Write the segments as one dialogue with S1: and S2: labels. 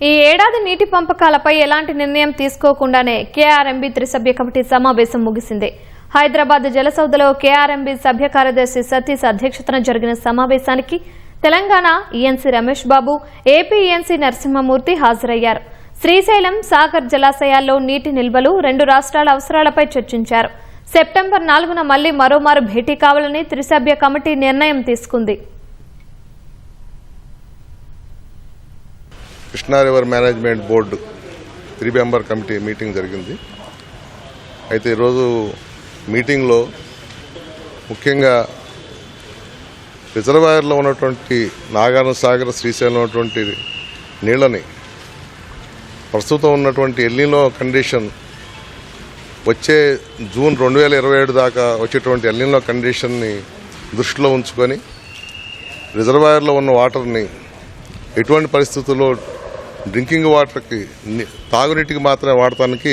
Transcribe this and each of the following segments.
S1: ఈ ఏడాది నీటి పంపకాలపై ఎలాంటి నిర్ణయం తీసుకోకుండానే కేఆర్ఎంబీ త్రిసభ్య కమిటీ సమావేశం ముగిసింది. హైదరాబాద్ జలసౌధలో కేఆర్ఎంబీ సభ్య కార్యదర్శి సతీష్ అధ్యక్షతన జరిగిన సమావేశానికి Telangana ENC Ramesh Babu, AP ENC Narasimhamurthy హాజరయ్యారు. శ్రీశైలం, సాగర్ జలాశయాల్లో నీటి నిల్వలు, రెండు రాష్ట్రాల అవసరాలపై చర్చించారు. సెప్టెంబర్ 4న మళ్లీ మరోమారు భేటీ కావాలని త్రిసభ్య కమిటీ నిర్ణయం తీసుకుంది.
S2: Krishna river management board 3 member committee meeting జరిగింది. అయితే ఈరోజు మీటింగ్లో ముఖ్యంగా రిజర్వాయర్లో ఉన్నటువంటి నాగార్జున సాగర్, శ్రీశైలం ఉన్నటువంటి నీళ్ళని ప్రస్తుతం ఉన్నటువంటి ఎల్నినో కండిషన్ వచ్చే జూన్ 2027 దాకా వచ్చేటువంటి ఎల్నినో కండిషన్ని దృష్టిలో ఉంచుకొని రిజర్వాయర్లో ఉన్న వాటర్ని ఎటువంటి పరిస్థితుల్లో డ్రింకింగ్ వాటర్కి, తాగునీటికి మాత్రమే వాడటానికి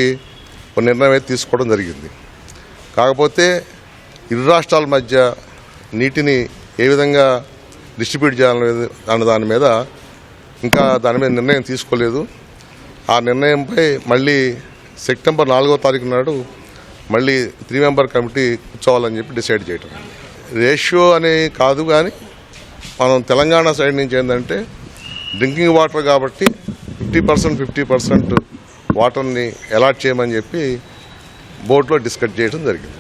S2: ఒక నిర్ణయం అయితే తీసుకోవడం జరిగింది. కాకపోతే ఇరు రాష్ట్రాల మధ్య నీటిని ఏ విధంగా డిస్ట్రిబ్యూట్ చేయాలనేది దాని మీద ఇంకా నిర్ణయం తీసుకోలేదు. ఆ నిర్ణయంపై మళ్ళీ సెప్టెంబర్ 4వ తారీఖు నాడు మళ్ళీ 3 మెంబర్ కమిటీ కూర్చోవాలని చెప్పి డిసైడ్ చేయటం. రేషియో అని కాదు, కానీ మనం తెలంగాణ సైడ్ నుంచి ఏంటంటే డ్రింకింగ్ వాటర్ కాబట్టి 50% వాటర్ని అలాట్ చేయమని చెప్పి బోర్డులో డిస్కస్ చేయడం జరిగింది.